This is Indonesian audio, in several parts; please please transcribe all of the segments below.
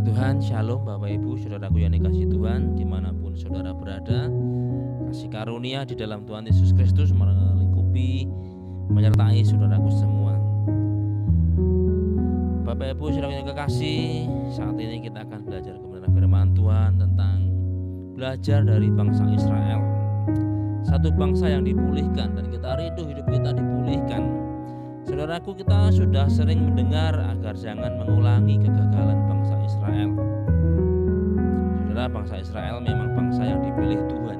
Tuhan, Shalom Bapak Ibu Saudaraku yang dikasihi Tuhan, dimanapun saudara berada. Kasih karunia di dalam Tuhan Yesus Kristus melingkupi, menyertai saudaraku semua. Bapak Ibu Saudaraku yang kekasih, saat ini kita akan belajar kebenaran firman Tuhan tentang belajar dari bangsa Israel. Satu bangsa yang dipulihkan, dan kita rindu hidup kita dipulihkan. Saudaraku, kita sudah sering mendengar agar jangan mengulangi kegagalan bangsa Israel. Saudara, bangsa Israel memang bangsa yang dipilih Tuhan,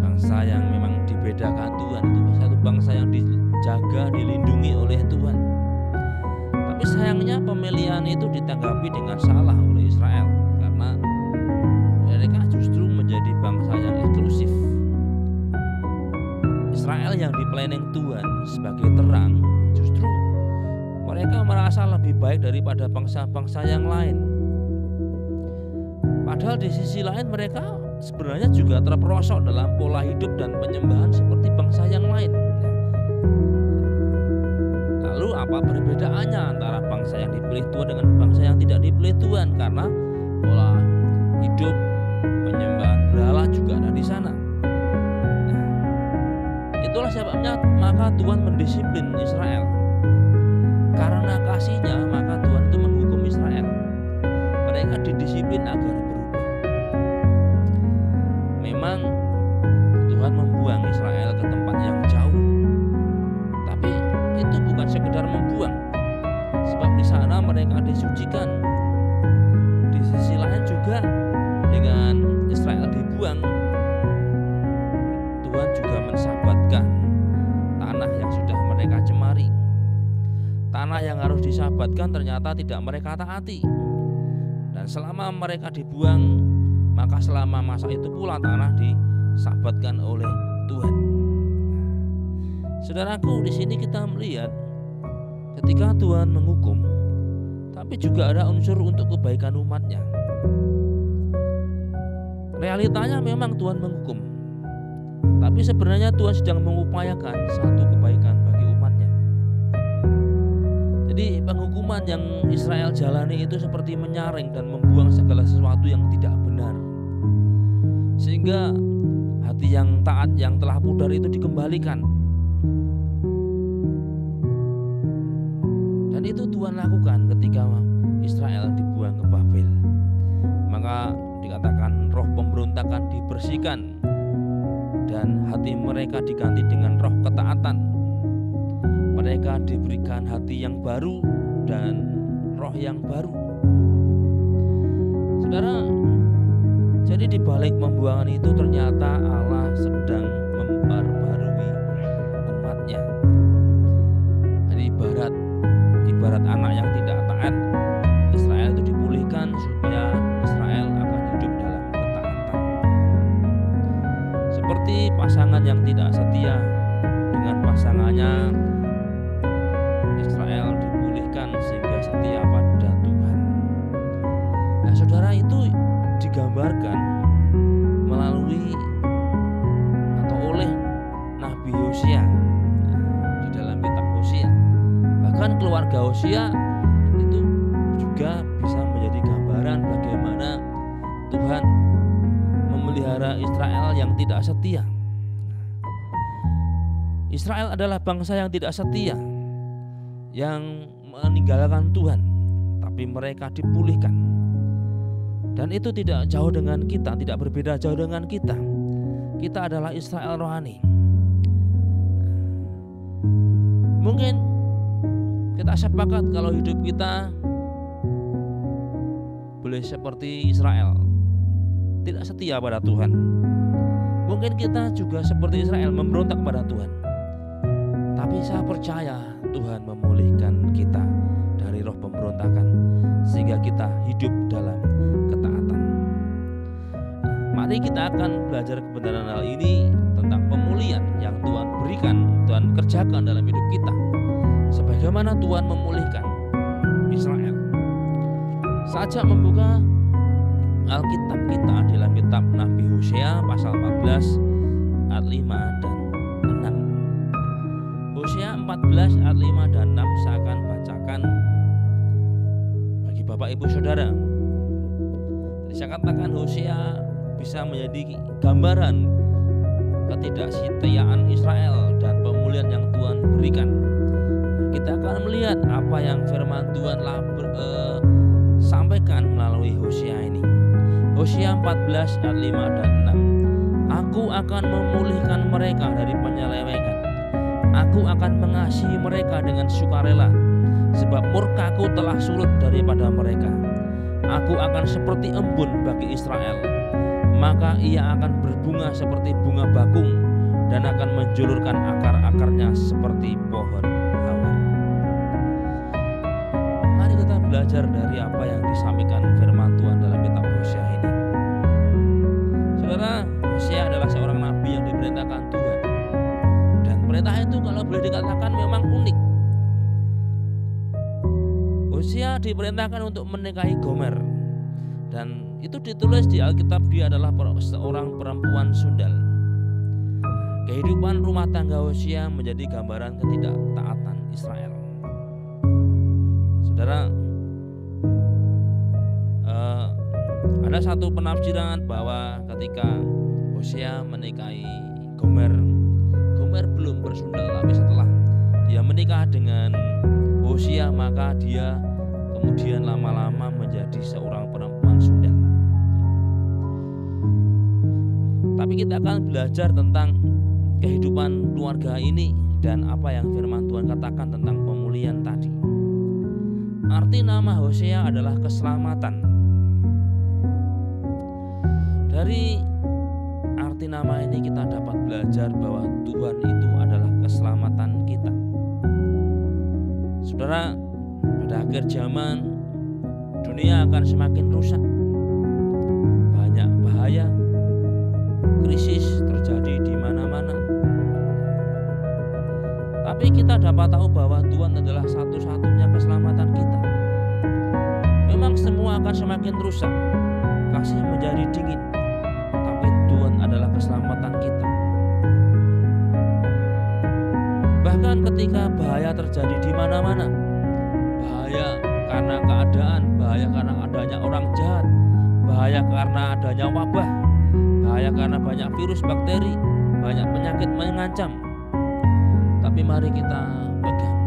bangsa yang memang dibedakan Tuhan. Itu satu bangsa yang dijaga, dilindungi oleh Tuhan. Tapi sayangnya pemilihan itu ditanggapi dengan salah oleh Israel, karena mereka justru menjadi bangsa yang eksklusif. Israel yang diplanning Tuhan sebagai terang, justru mereka merasa lebih baik daripada bangsa-bangsa yang lain. Padahal di sisi lain mereka sebenarnya juga terperosok dalam pola hidup dan penyembahan seperti bangsa yang lain. Lalu apa perbedaannya antara bangsa yang dipilih Tuhan dengan bangsa yang tidak dipilih Tuhan? Karena pola hidup penyembahan berhala juga ada di sana. Itulah sebabnya maka Tuhan mendisiplin Israel. Karena kasihnya maka Tuhan itu menghukum Israel. Mereka didisiplin agar berubah. Memang Tuhan membuang Israel ke tempat yang jauh, tapi itu bukan sekedar membuang, sebab di sana mereka disucikan. Di sisi lain juga dengan Israel dibuang, Tuhan juga mensabatkan tanah yang sudah mereka cemari. Tanah yang harus disabatkan ternyata tidak mereka taati. Dan selama mereka dibuang, maka selama masa itu pula tanah disabatkan oleh Tuhan. Saudaraku, di sini kita melihat ketika Tuhan menghukum, tapi juga ada unsur untuk kebaikan umatnya. Realitanya memang Tuhan menghukum, tapi sebenarnya Tuhan sedang mengupayakan satu kebaikan bagi umatnya. Jadi penghukuman yang Israel jalani itu seperti menyaring dan membuang segala sesuatu yang tidak benar, sehingga hati yang taat yang telah pudar itu dikembalikan. Dan itu Tuhan lakukan ketika Israel dibuang ke Babel. Maka dikatakan roh pemberontakan dibersihkan dan hati mereka diganti dengan roh ketaatan. Mereka diberikan hati yang baru dan roh yang baru. Saudara, jadi di balik pembuangan itu ternyata Allah sedang memperbarui umatnya. Jadi ibarat anak yang tidak taat, Israel itu dipulihkan supaya Israel akan hidup dalam ketaatan. Seperti pasangan yang tidak setia dengan pasangannya, Israel dipulihkan sehingga setia pada Tuhan. Nah, saudara, itu digambarkan melalui atau oleh Nabi Hosea di dalam kitab Hosea. Bahkan keluarga Hosea itu juga bisa menjadi gambaran bagaimana Tuhan memelihara Israel yang tidak setia. Israel adalah bangsa yang tidak setia, yang meninggalkan Tuhan, tapi mereka dipulihkan. Dan itu tidak jauh dengan kita, tidak berbeda jauh dengan kita. Kita adalah Israel rohani. Mungkin kita sepakat kalau hidup kita boleh seperti Israel, tidak setia pada Tuhan. Mungkin kita juga seperti Israel, memberontak kepada Tuhan. Tapi saya percaya Tuhan memulihkan kita dari roh pemberontakan sehingga kita hidup dalam ketaatan. Mari kita akan belajar kebenaran hal ini tentang pemulihan yang Tuhan berikan, Tuhan kerjakan dalam hidup kita, sebagaimana Tuhan memulihkan Israel. Saja membuka Alkitab kita dalam kitab Nabi Hosea pasal 14 ayat 5 dan 6. Hosea 14 ayat 5 dan 6 saya akan bacakan bagi Bapak Bapak Ibu Saudara. Jadi saya katakan Hosea bisa menjadi gambaran ketidaksetiaan Israel dan pemulihan yang Tuhan berikan. Kita akan melihat apa yang firman Tuhan sampaikan melalui Hosea ini. Hosea 14 ayat 5 dan 6. Aku akan memulihkan mereka dari penyelewengan. Aku akan mengasihi mereka dengan sukarela, sebab murkaku telah surut daripada mereka. Aku akan seperti embun bagi Israel, maka ia akan berbunga seperti bunga bakung dan akan menjulurkan akar-akarnya seperti pohon hawa. Mari kita belajar dari apa yang disampaikan firman Tuhan dalam kitab Hosea ini. Saudara, Hosea adalah seorang nabi yang diperintahkan Tuhan. Dan perintah itu kalau boleh dikatakan memang unik. Hosea diperintahkan untuk menikahi Gomer. Dan itu ditulis di Alkitab, dia adalah seorang perempuan sundal. Kehidupan rumah tangga Hosea menjadi gambaran ketidaktaatan Israel. Saudara, ada satu penafsiran bahwa ketika Hosea menikahi Gomer, Gomer belum bersundal, tapi setelah dia menikah dengan Hosea maka dia kemudian lama-lama menjadi seorang perempuan sundal. Tapi kita akan belajar tentang kehidupan keluarga ini dan apa yang firman Tuhan katakan tentang pemulihan tadi. Arti nama Hosea adalah keselamatan. Dari arti nama ini kita dapat belajar bahwa Tuhan itu adalah keselamatan kita. Saudara, pada akhir zaman dunia akan semakin rusak. Banyak bahaya, krisis terjadi di mana-mana. Tapi kita dapat tahu bahwa Tuhan adalah satu-satunya keselamatan kita. Memang semua akan semakin rusak, kasih menjadi dingin, tapi Tuhan adalah keselamatan kita. Bahkan ketika bahaya terjadi di mana-mana, bahaya karena keadaan, bahaya karena adanya orang jahat, bahaya karena adanya wabah, bahaya karena banyak virus, bakteri, banyak penyakit mengancam. Tapi mari kita pegang,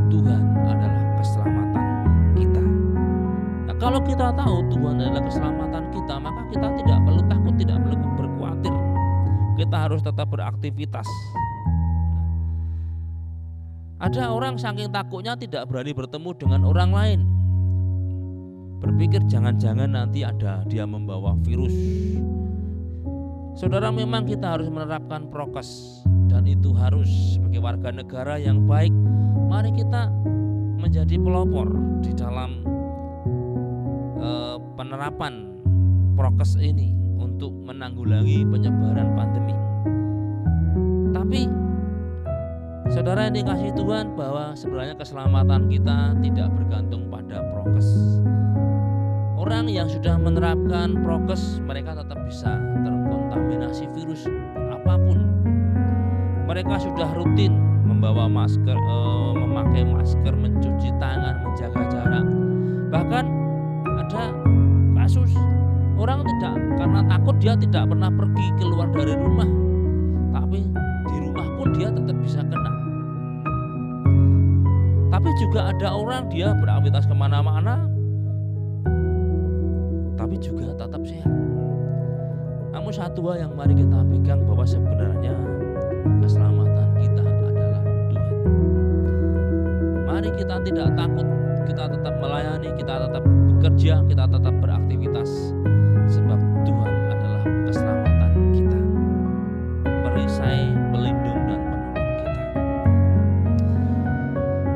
Tuhan adalah keselamatan kita. Nah, kalau kita tahu Tuhan adalah keselamatan kita, maka kita tidak perlu takut, tidak perlu berkhawatir. Kita harus tetap beraktivitas. Ada orang saking takutnya tidak berani bertemu dengan orang lain. Berpikir jangan-jangan nanti ada dia membawa virus. Saudara, memang kita harus menerapkan prokes, dan itu harus sebagai warga negara yang baik. Mari kita menjadi pelopor di dalam penerapan prokes ini untuk menanggulangi penyebaran pandemi. Tapi saudara yang dikasihi Tuhan, bahwa sebenarnya keselamatan kita tidak bergantung pada prokes. Orang yang sudah menerapkan prokes, mereka tetap bisa terkontaminasi virus apapun. Mereka sudah rutin membawa masker, memakai masker, mencuci tangan, menjaga jarak. Bahkan ada kasus orang tidak, karena takut dia tidak pernah pergi keluar dari rumah, tapi di rumah pun dia tetap bisa kena. Tapi juga ada orang dia beraktivitas kemana-mana, tapi juga tetap sehat. Namun satu hal yang mari kita pegang, bahwa sebenarnya keselamatan kita adalah Tuhan. Mari kita tidak takut, kita tetap melayani, kita tetap bekerja, kita tetap beraktivitas, sebab Tuhan adalah keselamatan kita, perisai, pelindung dan penolong kita.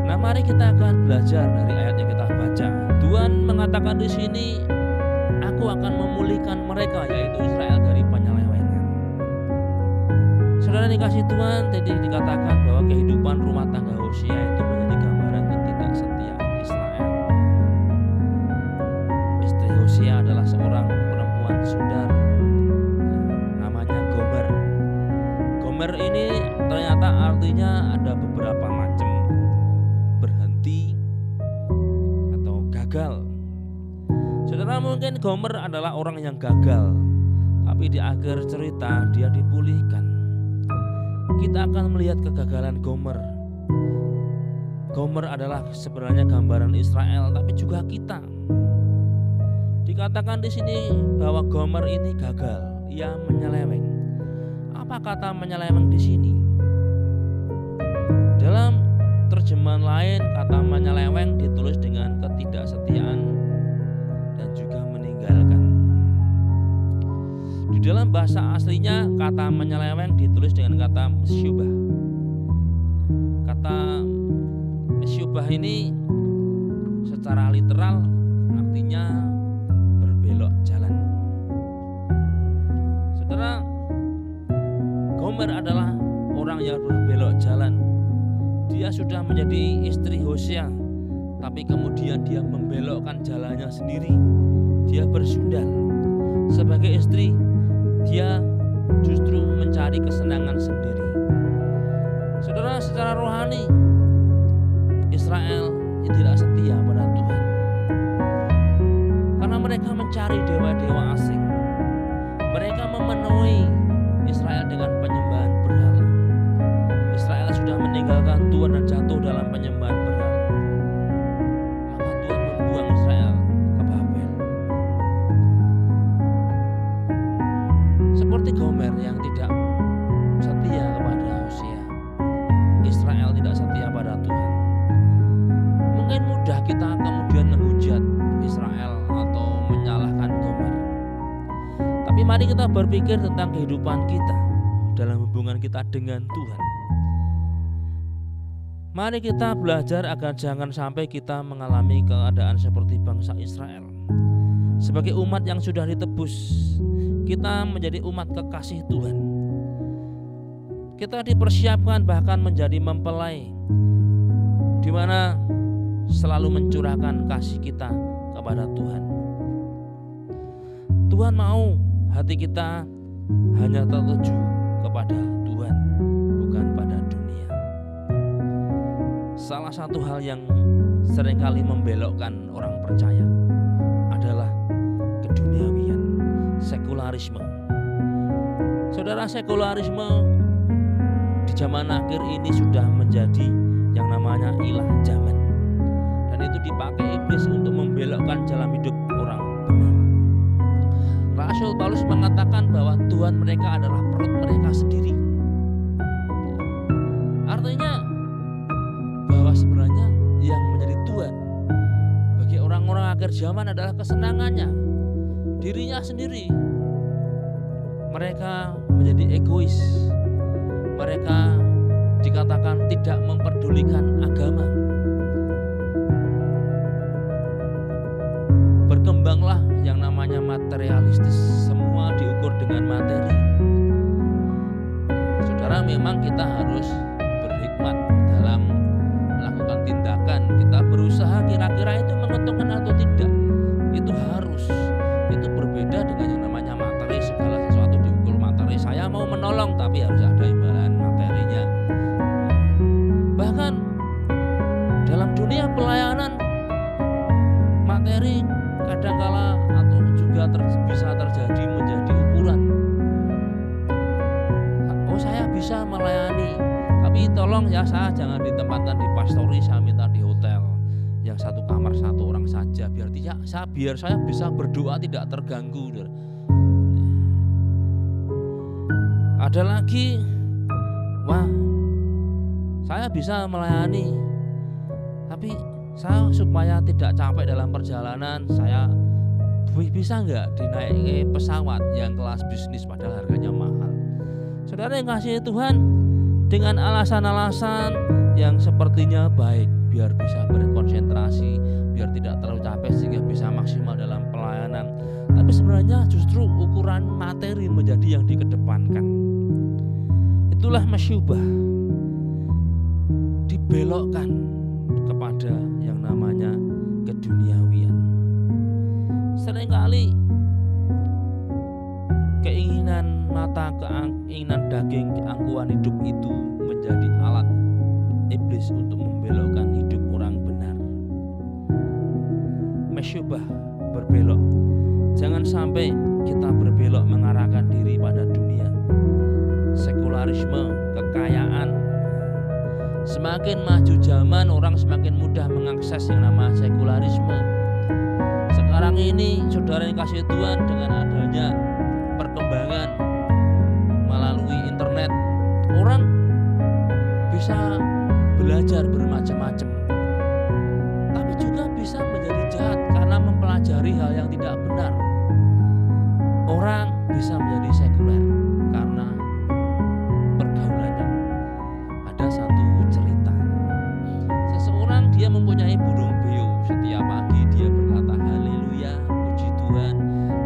Nah, mari kita akan belajar dari ayat yang kita baca. Tuhan mengatakan di sini, aku akan memulihkan mereka, yaitu Israel, dari penyelewengan. Saudara dikasih Tuhan, tadi dikatakan bahwa kehidupan rumah tangga Hosea itu menjadi gambaran ketidaksetiaan Israel. Istri Hosea adalah seorang perempuan sundal, namanya Gomer. Gomer ini ternyata artinya ada beberapa macam, berhenti atau gagal. Saudara, mungkin Gomer adalah orang yang gagal, tapi di akhir cerita dia dipulihkan. Kita akan melihat kegagalan Gomer. Gomer adalah sebenarnya gambaran Israel, tapi juga kita. Dikatakan di sini bahwa Gomer ini gagal, ia menyeleweng. Apa kata menyeleweng di sini? Dalam terjemahan lain, kata menyeleweng ditulis dengan ketidaksetiaan dan juga meninggalkan. Di dalam bahasa aslinya, kata menyeleweng ditulis dengan kata mesyubah. Kata mesyubah ini secara literal artinya berbelok jalan. Saudara, Gomer adalah orang yang berbelok jalan. Dia sudah menjadi istri Hosea, tapi kemudian dia membelokkan jalannya sendiri. Dia bersundal. Sebagai istri, dia justru mencari kesenangan sendiri. Saudara, secara rohani Israel tidak setia pada Tuhan, karena mereka mencari dewa-dewa asing. Mereka memenuhi Israel dengan penyembahan berhala. Israel sudah meninggalkan Tuhan dan jatuh dalam penyembahan berhala. Maka Tuhan membuang Israel ke Babel. Seperti Gomer yang tidak setia kepada Hosea, Israel tidak setia pada Tuhan. Mungkin mudah kita kemudian menghujat Israel atau menyalahkan Gomer. Tapi mari kita berpikir tentang kehidupan kita dalam hubungan kita dengan Tuhan. Mari kita belajar agar jangan sampai kita mengalami keadaan seperti bangsa Israel. Sebagai umat yang sudah ditebus, kita menjadi umat kekasih Tuhan. Kita dipersiapkan bahkan menjadi mempelai, di mana selalu mencurahkan kasih kita kepada Tuhan. Tuhan mau hati kita hanya tertuju kepada Tuhan, bukan pada dunia. Salah satu hal yang seringkali membelokkan orang percaya adalah keduniawian, sekularisme. Saudara, sekularisme di zaman akhir ini sudah menjadi yang namanya ilah zaman, dan itu dipakai iblis untuk membelokkan jalan hidup orang benar. Rasul Paulus mengatakan bahwa Tuhan mereka adalah perut mereka sendiri. Artinya bahwa sebenarnya yang menjadi Tuhan bagi orang-orang akhir zaman adalah kesenangannya, dirinya sendiri. Mereka menjadi egois. Mereka dikatakan tidak memperdulikan agama. Berkembanglah yang namanya materialistis, semua diukur dengan materi. Saudara, memang kita harus berhikmat dalam melakukan tindakan. Kita berusaha kira-kira itu menguntungkan atau tidak. Itu harus. Itu berbeda dengan yang namanya materi. Segala sesuatu diukur materi. Saya mau menolong tapi harus ada imbalan materinya. Bahkan dalam dunia pelayanan, materi kadangkala atau juga bisa terjadi menjadi ukuran. Oh, saya bisa melayani, tapi tolong ya saya jangan ditempatkan di pastori, saya minta di hotel yang satu kamar satu orang saja biar saya bisa berdoa tidak terganggu. Ada lagi, wah saya bisa melayani, tapi saya supaya tidak capek dalam perjalanan, saya bisa nggak dinaiki pesawat yang kelas bisnis padahal harganya mahal. Saudara yang kasih Tuhan, dengan alasan-alasan yang sepertinya baik, biar bisa berkonsentrasi, biar tidak terlalu capek sehingga bisa maksimal dalam pelayanan. Tapi sebenarnya justru ukuran materi menjadi yang dikedepankan. Itulah mesyubah, dibelokkan kepada yang namanya keduniawian. Seringkali keinginan mata, keinginan daging, keangkuhan hidup itu menjadi alat iblis untuk membelokkan hidup orang benar. Mesyubah, berbelok. Jangan sampai kita berbelok mengarahkan diri pada dunia, sekularisme, kekayaan. Semakin maju zaman, orang semakin mudah mengakses yang namanya sekularisme. Sekarang ini saudara yang kasih Tuhan, dengan adanya perkembangan melalui internet, orang bisa belajar bermacam-macam, tapi juga bisa menjadi jahat karena mempelajari hal yang tidak benar. Orang bisa menjadi sekuler karena pergaulannya. Ada satu cerita, seseorang dia mempunyai burung beo. Setiap pagi dia berkata haleluya, puji Tuhan.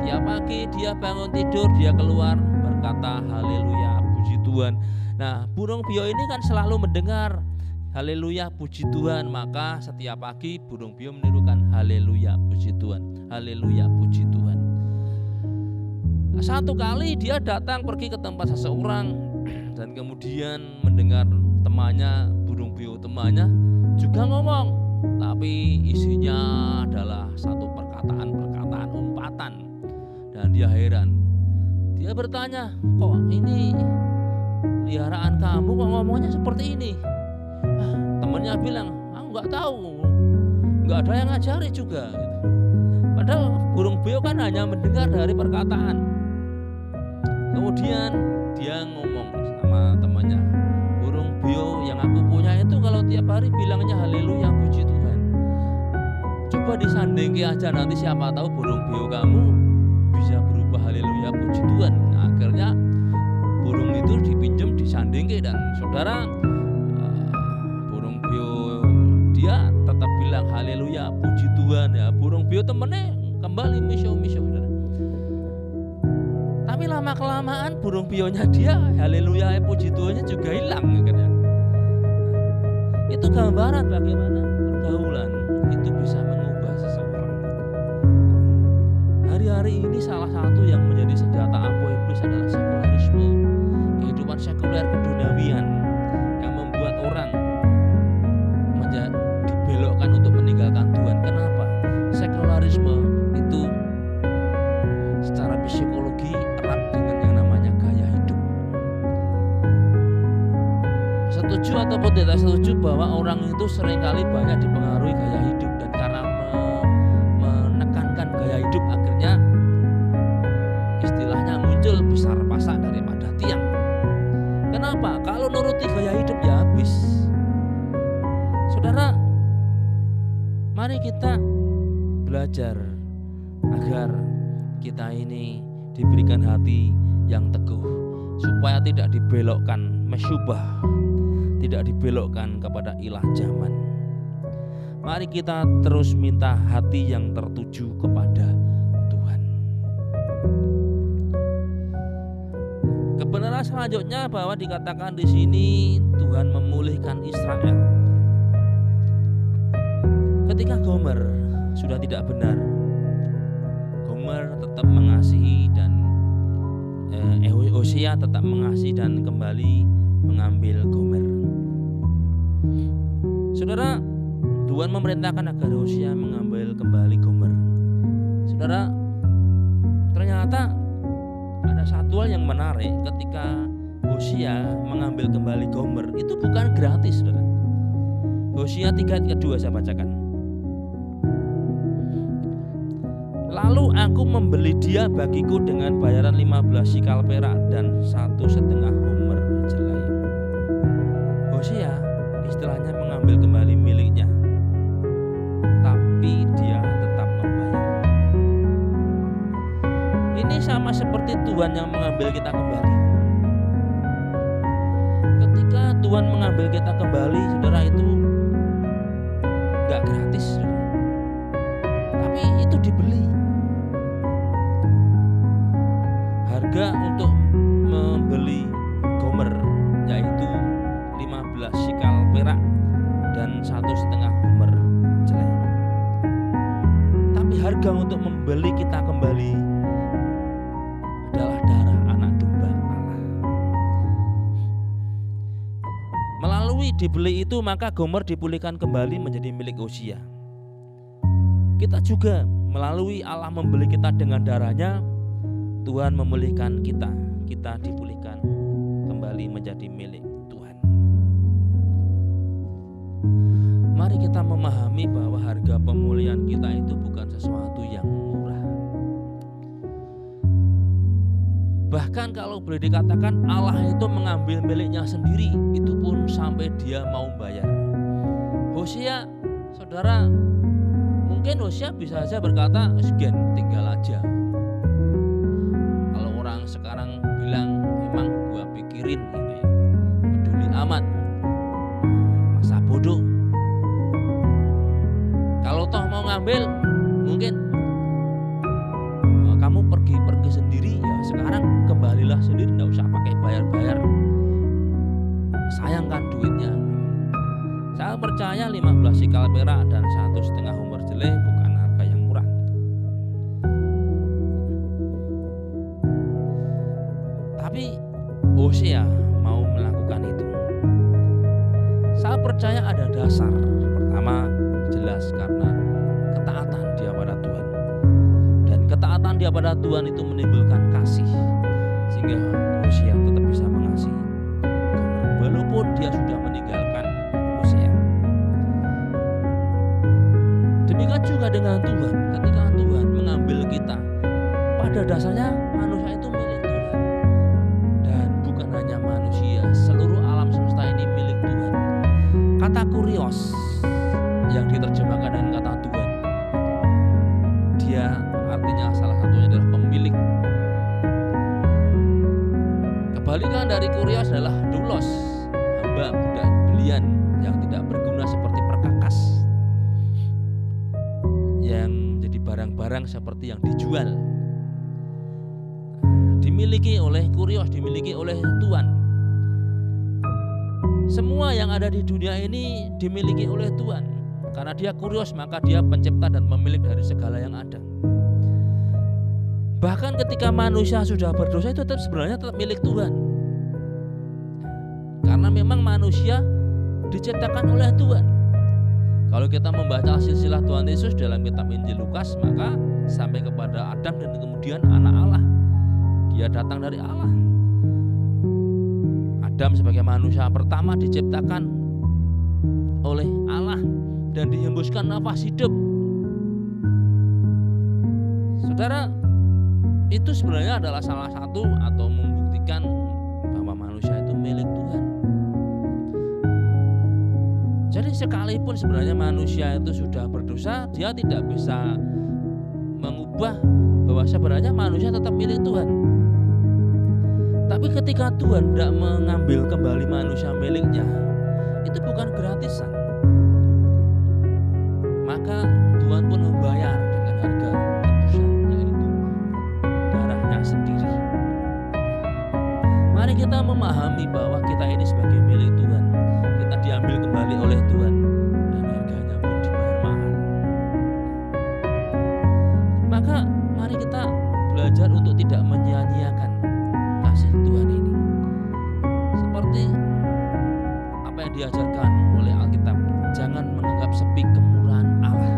Tiap pagi dia bangun tidur, dia keluar berkata haleluya, puji Tuhan. Nah, burung beo ini kan selalu mendengar haleluya, puji Tuhan. Maka setiap pagi burung beo menirukan haleluya, puji Tuhan, haleluya, puji Tuhan. Nah, satu kali dia datang pergi ke tempat seseorang dan kemudian mendengar temannya, burung beo temannya juga ngomong, tapi isinya adalah satu perkataan umpatan. Dan dia heran. Dia bertanya, kok ini peliharaan kamu kok ngomongnya seperti ini? Temannya bilang, aku nggak tahu, nggak ada yang ngajari juga. Padahal burung beo kan hanya mendengar dari perkataan. Kemudian dia ngomong sama temannya, burung beo yang aku punya itu kalau tiap hari bilangnya haleluya, puji Tuhan. Coba disandingke aja, nanti siapa tahu burung beo kamu bisa berubah haleluya, puji Tuhan. Nah, akhirnya burung itu dipinjam, disandingke, dan saudara, burung beo dia tetap bilang haleluya, puji Tuhan. Ya, burung beo temennya kembali miso-miso. Tapi lama kelamaan burung beo-nya dia haleluya, puji Tuhannya juga hilang akhirnya. Itu gambaran bagaimana pergaulan itu bisa mengubah seseorang. Hari-hari ini salah satu yang menjadi senjata ampuh iblis adalah sekularisme, kehidupan sekuler keduniawian yang membuat orang dibelokkan untuk meninggalkan Tuhan. Kenapa? Sekularisme itu secara psikologi erat dengan yang namanya gaya hidup. Setuju ataupun tidak setuju bahwa orang itu seringkali banyak dipengaruhi gaya hidup, dan karena menekankan gaya hidup akhirnya istilahnya muncul besar pasak daripada tiang. Kenapa? Kalau nuruti gaya hidup ya habis. Saudara, mari kita belajar agar kita ini diberikan hati yang teguh, supaya tidak dibelokkan mesyubah, tidak dibelokkan kepada ilah zaman. Mari kita terus minta hati yang tertuju kepada Tuhan. Kebenaran selanjutnya bahwa dikatakan di sini Tuhan memulihkan Israel. Ketika Gomer sudah tidak benar, Gomer tetap mengasihi dan Hosea tetap mengasihi dan kembali mengambil Gomer. Saudara, Tuhan memerintahkan agar Hosea mengambil kembali Gomer. Saudara, ternyata ada satu hal yang menarik ketika Hosea mengambil kembali Gomer, itu bukan gratis, saudara. Hosea 3 ayat kedua saya bacakan. Lalu aku membeli dia bagiku dengan bayaran 15 sikal perak dan 1,5 homer jelai. Hosea istilahnya mengambil kembali miliknya, tapi dia tetap membayar. Ini sama seperti Tuhan yang mengambil kita kembali. Ketika Tuhan mengambil kita kembali, saudara, itu gak gratis, saudara. Tapi itu dibeli. Harga untuk membeli Gomer yaitu 15 sikal perak dan 1,5 homer jelai. Tapi harga untuk membeli kita kembali adalah darah anak domba Allah. Melalui dibeli itu maka Gomer dipulihkan kembali menjadi milik Hosea. Kita juga melalui Allah membeli kita dengan darahnya, Tuhan memulihkan kita. Kita dipulihkan kembali menjadi milik Tuhan. Mari kita memahami bahwa harga pemulihan kita itu bukan sesuatu yang murah. Bahkan kalau boleh dikatakan Allah itu mengambil miliknya sendiri, itu pun sampai dia mau bayar. Hosea, saudara, mungkin Hosea bisa saja berkata, "Sekian, tinggal aja." Kalau orang sekarang bilang, "Memang gua pikirin," gitu ya, peduli amat, masa bodoh. Kalau toh mau ngambil, mungkin kamu pergi sendiri, ya sekarang kembalilah sendiri, nggak usah pakai bayar-bayar, sayang kan duitnya. Saya percaya 15 sikal perak dan 1,5 humber jeleh bukan harga yang murah. Tapi Hosea mau melakukan itu. Saya percaya ada dasar. Pertama, jelas karena ketaatan dia pada Tuhan. Dan ketaatan dia pada Tuhan itu menimbulkan kasih, sehingga Hosea tetap bisa mengasihi walaupun dia sudah meninggalkan Hosea. Demikian juga dengan Tuhan. Ketika Tuhan mengambil kita, pada dasarnya manusia itu milik Tuhan. Dan bukan hanya manusia, seluruh alam semesta ini milik Tuhan. Kata kurios yang diterjemahkan dengan kata Tuhan, dia artinya salah satunya adalah pemilik. Kebalikan dari kurios adalah doulos, hamba budak belian yang tidak berguna seperti perkakas, yang jadi barang-barang seperti yang dijual. Dimiliki oleh kurios, dimiliki oleh Tuhan. Semua yang ada di dunia ini dimiliki oleh Tuhan. Karena dia kurios, maka dia pencipta dan pemilik dari segala yang ada. Bahkan ketika manusia sudah berdosa, itu sebenarnya tetap milik Tuhan. Karena memang manusia diciptakan oleh Tuhan. Kalau kita membaca silsilah Tuhan Yesus dalam kitab Injil Lukas, maka sampai kepada Adam dan kemudian anak Allah. Dia datang dari Allah. Adam sebagai manusia pertama diciptakan oleh Allah dan dihembuskan nafas hidup. Saudara, itu sebenarnya adalah salah satu atau membuktikan bahwa manusia itu milik Tuhan. Jadi sekalipun sebenarnya manusia itu sudah berdosa, dia tidak bisa mengubah bahwa sebenarnya manusia tetap milik Tuhan. Tapi ketika Tuhan tidak mengambil kembali manusia miliknya, itu bukan gratisan. Maka Tuhan pun membayar dengan harga tebusan, yaitu darahnya sendiri. Mari kita memahami bahwa kita ini sebagai milik Tuhan. Kita diambil kembali oleh Tuhan dan harganya pun dibayar mahal. Maka mari kita belajar untuk tidak menyia-nyiakan kasih Tuhan ini. Seperti apa yang diajarkan oleh Alkitab, jangan menganggap sepi kemurahan Allah.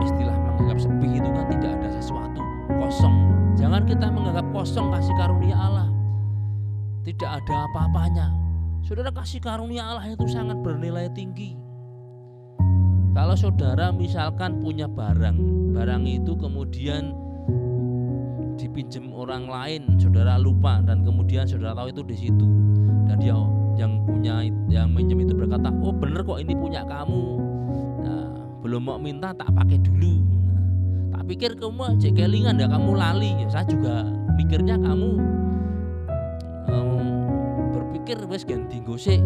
Istilah menganggap sepi itu kan tidak ada sesuatu, kosong. Jangan kita menganggap kosong kasih karunia Allah. Tidak ada apa-apanya. Saudara, kasih karunia Allah itu sangat bernilai tinggi. Kalau saudara misalkan punya barang itu kemudian dipinjam orang lain, saudara lupa dan kemudian saudara tahu itu di situ, dan dia yang minjem itu berkata, "Oh bener kok ini punya kamu. Nah, belum mau minta tak pakai dulu. Tak pikir kamu cek kelingan ya, kamu lali." Ya saya juga mikirnya kamu berpikir wes ganti gosek.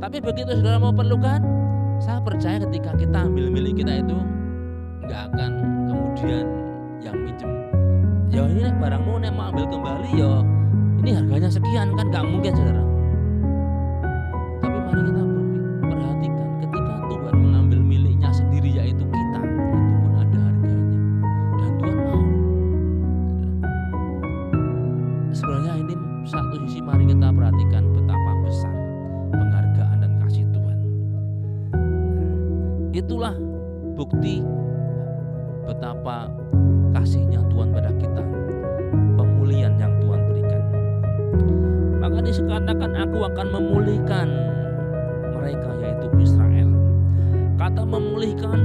Tapi begitu saudara mau perlukan, saya percaya ketika kita ambil milik kita itu nggak akan kemudian yang minjem, ya ini barangmu nek mau ambil kembali, ya ini harganya sekian, kan nggak mungkin saudara. Tapi mari kita perhatikan ketika Tuhan mengambil miliknya sendiri, yaitu kita, itu pun ada harganya dan Tuhan mau. Sebenarnya ini satu sisi mari kita perhatikan betapa besar penghargaan dan kasih Tuhan. Itu bukti betapa kasihnya Tuhan pada kita, pemulihan yang Tuhan berikan. Maka dikatakan aku akan memulihkan mereka, yaitu Israel. Kata memulihkan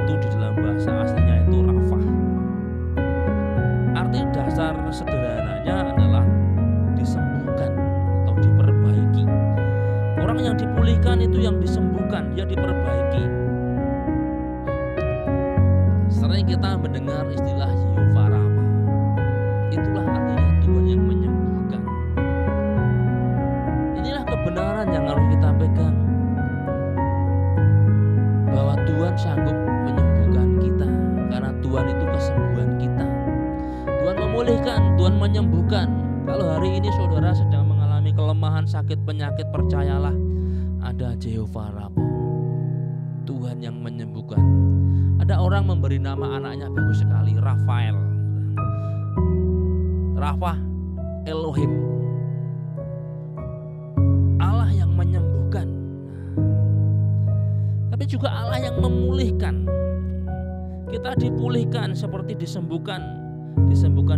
itu di dalam bahasa aslinya itu rafah. Arti dasar sederhananya adalah disembuhkan atau diperbaiki. Orang yang dipulihkan itu yang disembuhkan, dia diperbaiki. Sering kita mendengar istilah Yehova Rafa. Itulah artinya Tuhan yang menyembuhkan. Inilah kebenaran yang harus kita pegang, bahwa Tuhan sanggup menyembuhkan kita, karena Tuhan itu kesembuhan kita. Tuhan memulihkan, Tuhan menyembuhkan. Kalau hari ini saudara sedang mengalami kelemahan, sakit, penyakit, percayalah ada Yehova Rafa, Tuhan yang menyembuhkan. Ada orang memberi nama anaknya bagus sekali, Rafael. Rafa, Elohim, Allah yang menyembuhkan. Tapi juga Allah yang memulihkan. Kita dipulihkan seperti disembuhkan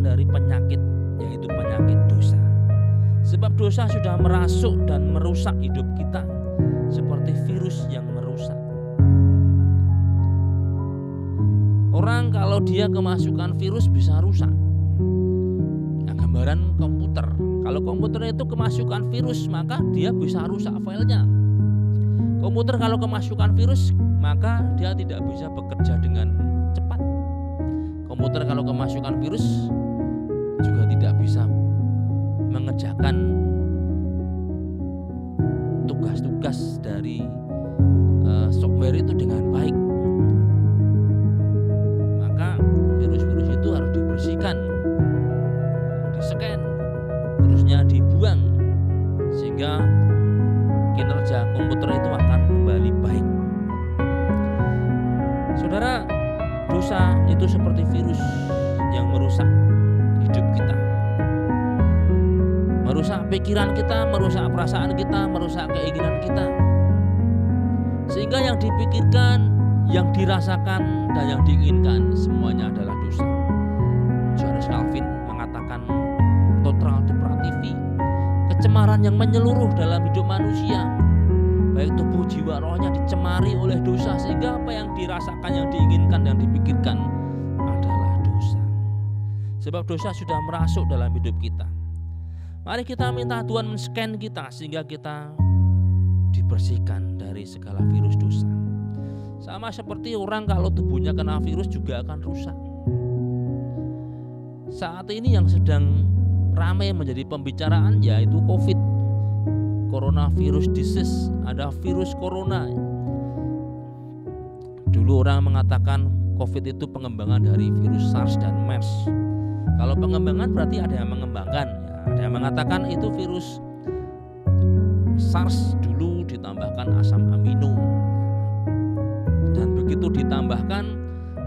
dari penyakit, yaitu penyakit dosa. Sebab dosa sudah merasuk dan merusak hidup kita seperti virus yang merusak. Orang kalau dia kemasukan virus bisa rusak. Nah, gambaran komputer. Kalau komputer itu kemasukan virus, maka dia bisa rusak filenya. Komputer kalau kemasukan virus, maka dia tidak bisa bekerja dengan cepat. Komputer kalau kemasukan virus juga tidak bisa mengerjakan tugas-tugas dari software itu dengan baik. Maka virus-virus itu harus dibersihkan, di-scan, virusnya dibuang, sehingga kinerja komputer itu akan kembali baik. Saudara, dosa itu seperti virus yang merusak hidup kita, merusak pikiran kita, merusak perasaan kita, merusak keinginan kita, sehingga yang dipikirkan, yang dirasakan, dan yang diinginkan semuanya adalah dosa. Johannes Calvin mengatakan total depravity, kecemaran yang menyeluruh dalam hidup manusia, baik tubuh, jiwa, rohnya dicemari oleh dosa, sehingga apa yang dirasakan, yang diinginkan, yang dipikirkan adalah dosa. Sebab dosa sudah merasuk dalam hidup kita. Mari kita minta Tuhan men-scan kita sehingga kita dibersihkan dari segala virus dosa. Sama seperti orang kalau tubuhnya kena virus juga akan rusak. Saat ini yang sedang ramai menjadi pembicaraan yaitu COVID, coronavirus disease, ada virus corona. Dulu orang mengatakan COVID itu pengembangan dari virus SARS dan MERS. Kalau pengembangan berarti ada yang mengembangkan, ya. Ada yang mengatakan itu virus SARS dulu ditambahkan asam amino, dan begitu ditambahkan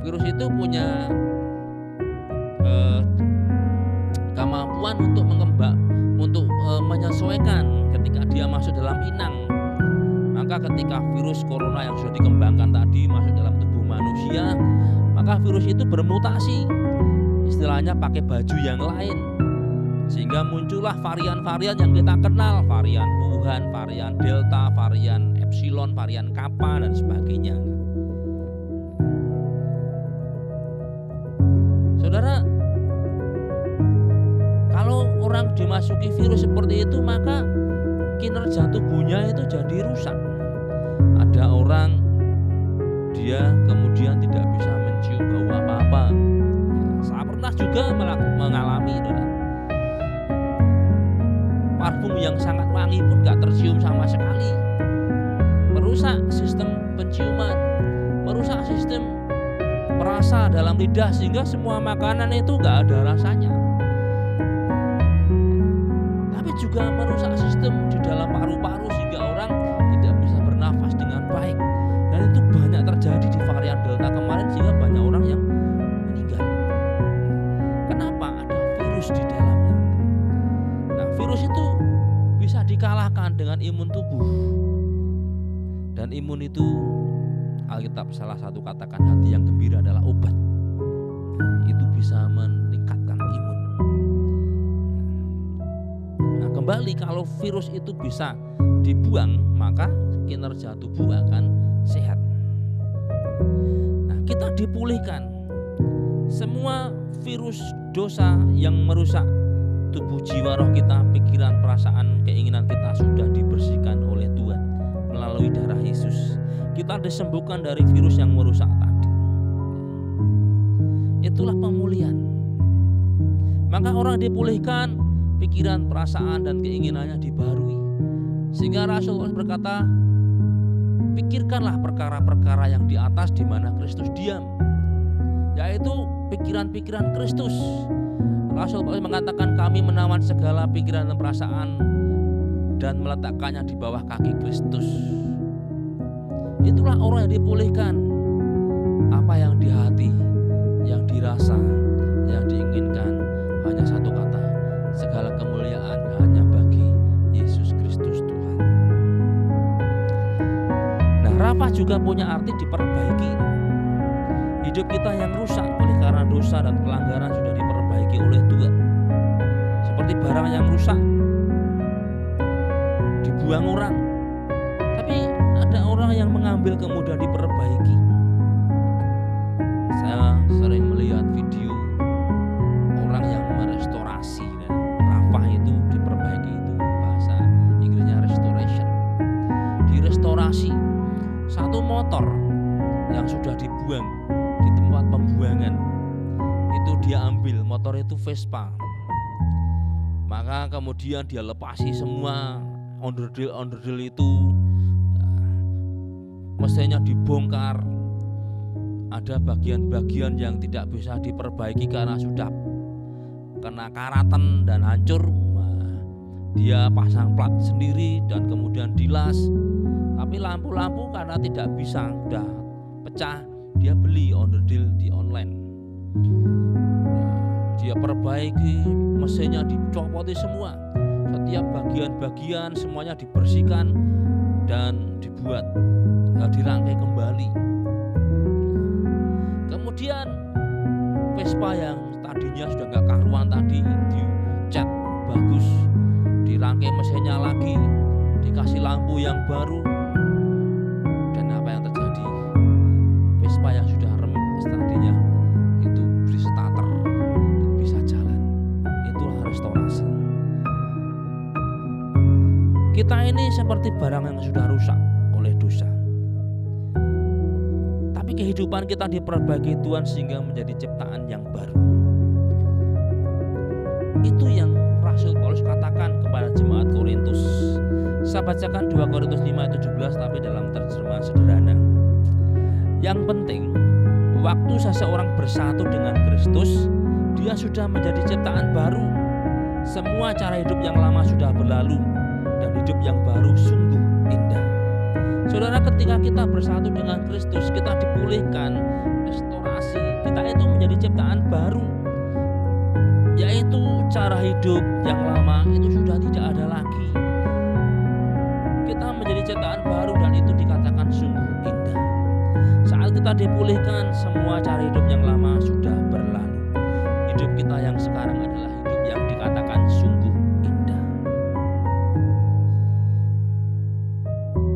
virus itu punya kemampuan untuk menyesuaikan ketika dia masuk dalam inang. Maka ketika virus corona yang sudah dikembangkan tadi masuk dalam tubuh manusia, maka virus itu bermutasi, istilahnya pakai baju yang lain, sehingga muncullah varian-varian yang kita kenal, varian Wuhan, varian Delta, varian Epsilon, varian Kappa, dan sebagainya. Saudara, kalau orang dimasuki virus seperti itu, maka kinerja tubuhnya itu jadi rusak. Ada orang dia kemudian tidak bisa mencium bau apa-apa. Saya pernah juga mengalami, parfum yang sangat wangi pun gak tercium sama sekali. Merusak sistem penciuman, merusak sistem perasa dalam lidah, sehingga semua makanan itu gak ada rasanya. Tapi juga merusak sistem di dalam paru-paru sehingga orang tidak bisa bernafas dengan baik. Dan itu banyak terjadi di varian Delta kemarin, sehingga banyak orang yang meninggal. Kenapa? Ada virus di dalamnya. Nah, virus itu bisa dikalahkan dengan imun tubuh. Dan imun itu Alkitab salah satu katakan hati yang gembira adalah obat. Itu bisa meningkatkan imun. Nah, kembali kalau virus itu bisa dibuang, maka kinerja tubuh akan sehat. Nah, kita dipulihkan. Semua virus dosa yang merusak tubuh, jiwa, roh kita, pikiran, perasaan, keinginan kita sudah dibersihkan oleh Tuhan melalui darah Yesus. Kita disembuhkan dari virus yang merusak tadi. Itulah pemulihan. Maka orang dipulihkan, pikiran, perasaan, dan keinginannya dibarui. Sehingga Rasul Paulus berkata, pikirkanlah perkara-perkara yang di atas di mana Kristus diam, yaitu pikiran-pikiran Kristus. Rasul Paulus mengatakan, kami menawan segala pikiran dan perasaan dan meletakkannya di bawah kaki Kristus. Itulah orang yang dipulihkan. Apa yang di hati, yang dirasa, yang diinginkan, hanya satu kata, segala kemuliaan hanya bagi Yesus Kristus Tuhan. Nah, Rafa juga punya arti diperbaiki. Hidup kita yang rusak oleh karena dosa dan pelanggaran sudah diperbaiki oleh Tuhan. Seperti barang yang rusak dibuang orang, tapi ada orang yang mengambil kemudian diperbaiki. Saya sering melihat video orang yang merestorasi. Rafa itu diperbaiki, itu bahasa Inggrisnya restoration. Direstorasi satu motor yang sudah dibuang di tempat pembuangan, itu dia ambil, motor itu Vespa. Maka kemudian dia lepasi semua onderdil-onderdil itu, mesinnya dibongkar. Ada bagian-bagian yang tidak bisa diperbaiki karena sudah kena karatan dan hancur. Dia pasang plat sendiri dan kemudian dilas. Tapi lampu-lampu karena tidak bisa, sudah pecah, dia beli onderdil di online. Dia perbaiki, mesinnya dicopoti semua, setiap bagian-bagian semuanya dibersihkan dan dibuat, dirangkai kembali. Kemudian Vespa yang tadinya sudah gak karuan tadi dicat bagus, dirangkai mesinnya lagi, dikasih lampu yang baru. Dan apa yang terjadi? Vespa yang sudah remes tadinya itu beri starter dan bisa jalan. Itulah restorasi. Kita ini seperti barang yang sudah rusak oleh dosa, tapi kehidupan kita diperbaiki Tuhan sehingga menjadi ciptaan yang baru. Itu yang Rasul Paulus katakan kepada jemaat Korintus. Saya bacakan 2 Korintus 5:17 tapi dalam terjemahan sederhana. Yang penting, waktu seseorang bersatu dengan Kristus, dia sudah menjadi ciptaan baru. Semua cara hidup yang lama sudah berlalu dan hidup yang baru sungguh indah. Saudara, ketika kita bersatu dengan Kristus, kita dipulihkan, restorasi, kita itu menjadi ciptaan baru, yaitu cara hidup yang lama itu sudah tidak ada lagi. Kita menjadi ciptaan baru dan itu dikatakan sungguh indah. Saat kita dipulihkan, semua cara hidup yang lama sudah berlalu. Hidup kita yang sekarang adalah hidup yang dikatakan sungguh indah.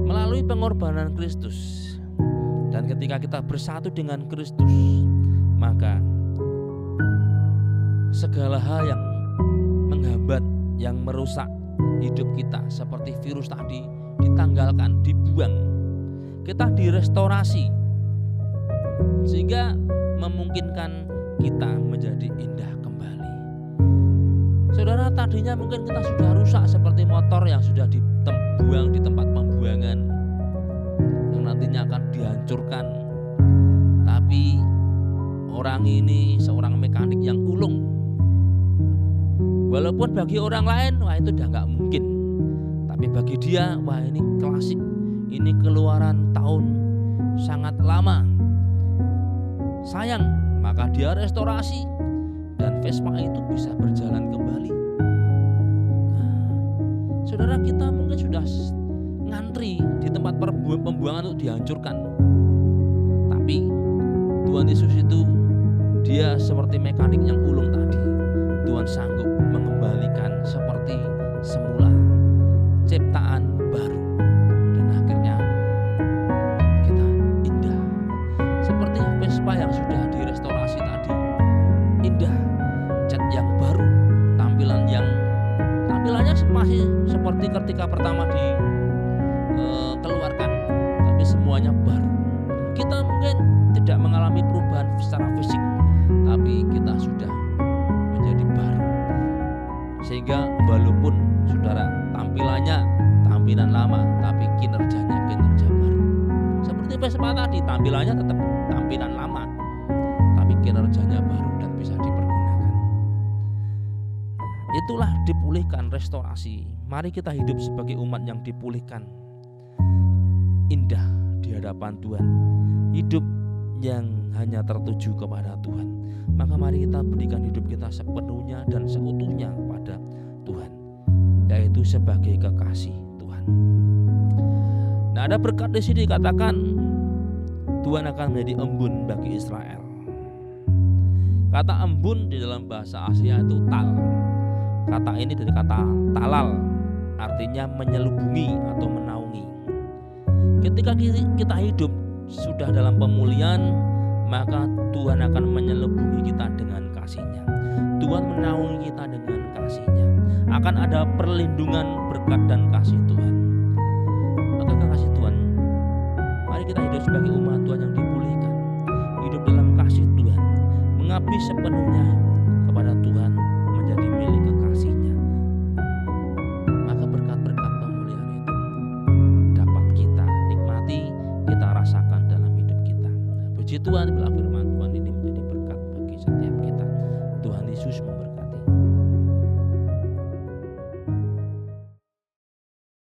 Melalui pengorbanan Kristus, dan ketika kita bersatu dengan Kristus, maka segala hal yang menghambat, yang merusak hidup kita seperti virus tadi ditanggalkan, dibuang. Kita direstorasi sehingga memungkinkan kita menjadi indah kembali. Saudara, tadinya mungkin kita sudah rusak seperti motor yang sudah dibuang di tempat pembuangan yang nantinya akan dihancurkan. Tapi orang ini seorang mekanik yang ulung. Walaupun bagi orang lain, wah itu udah gak mungkin, tapi bagi dia, wah ini klasik, ini keluaran tahun sangat lama. Sayang, maka dia restorasi dan Vespa itu bisa berjalan kembali. Saudara, kita mungkin sudah ngantri di tempat pembuangan untuk dihancurkan. Tetapi Tuhan Yesus itu dia seperti mekanik yang ulung tadi. Tuhan sanggup mengembalikan seperti semula, ciptaan baru, dan akhirnya kita indah seperti Vespa yang sudah direstorasi tadi. Indah, cat yang baru, tampilannya masih seperti ketika pertama dikeluarkan, tapi semuanya baru. Kita mungkin tidak mengalami perubahan secara fisik, tapi kita sudah menjadi baru. Sehingga walaupun saudara tampilan lama, tapi kinerjanya kinerja baru. Seperti Vespa tadi, tampilannya tetap tampilan lama, tapi kinerjanya baru dan bisa dipergunakan. Itulah dipulihkan, restorasi. Mari kita hidup sebagai umat yang dipulihkan, indah di hadapan Tuhan, hidup yang hanya tertuju kepada Tuhan. Maka mari kita berikan hidup kita sepenuhnya dan seutuhnya kepada Tuhan, yaitu sebagai kekasih Tuhan. Nah, ada berkat di sini dikatakan Tuhan akan menjadi embun bagi Israel. Kata embun di dalam bahasa Asia itu tal. Kata ini dari kata talal, artinya menyelubungi atau menaungi. Ketika kita hidup sudah dalam pemulihan, maka Tuhan akan menyelubungi kita dengan kasih-Nya. Tuhan menaungi kita dengan kasih-Nya. Akan ada perlindungan, berkat dan kasih Tuhan. Maka kasih Tuhan, mari kita hidup sebagai umat Tuhan yang dipulihkan, hidup dalam kasih Tuhan, mengabdi sepenuhnya kepada Tuhan, menjadi milik kekasih-Nya. Maka berkat-berkat pemulihan itu dapat kita nikmati, kita rasakan dalam hidup kita. Puji Tuhan, bila firman Tuhan ini menjadi berkat bagi setiap kita. Tuhan Yesus memberkati.